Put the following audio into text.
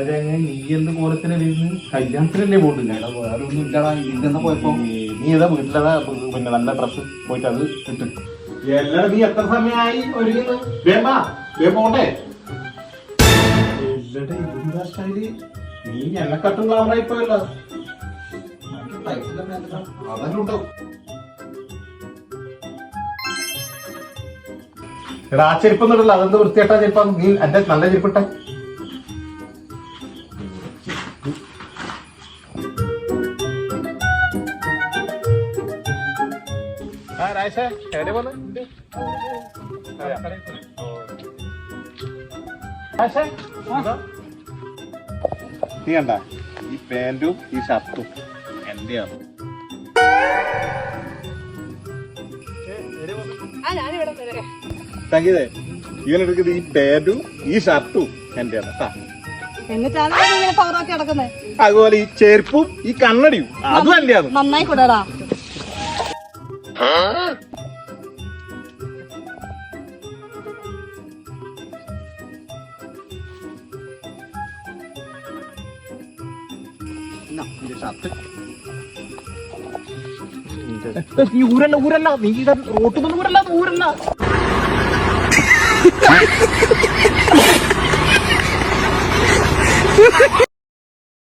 നീ എന്ത് കോലത്തിനെ കല്യാണത്തിനല്ലേ പോട്ടില്ല? വേറെ ഒന്നും ഇല്ലടാ. ഇതിന്ന് പോയപ്പോ നീ ഏതാ വീട്ടിലതാ പിന്നെ നല്ല ഡ്രസ് പോയിട്ട് അത് കിട്ടും. എല്ലാരും നീ എത്ര സമയമായി ഒരുങ്ങുന്നു? പോണ്ടേ? എന്താ സ്റ്റൈല്? നീ എന്നെക്കാട്ടും ഗ്ലാമറായി പോയല്ലോ. അതല്ലോ എടാ, ആ ചെരുപ്പൊന്നും ഇടല്ല. അതെന്ത് വൃത്തിയായിട്ടാ ചെരുപ്പാ? നീ എന്റെ നല്ല ചെരുപ്പിട്ട. നീ കണ്ട ഈ പാന്റും ഈ ഷർട്ടും എന്റെയാണ്. സംഗീതേ, ഇവനെടുക്കുന്നത് ഈ പാന്റും ഈ ഷർട്ടും എന്റെയാണ് കേട്ടാ. അതുപോലെ ഈ ചെരുപ്പും ഈ കണ്ണടിയും അതും എന്റെയാണ്. നന്നായി കൂടാടാ. നീ ഊരല്ല നീ റോട്ടുമൊന്നും ഊരല്ല.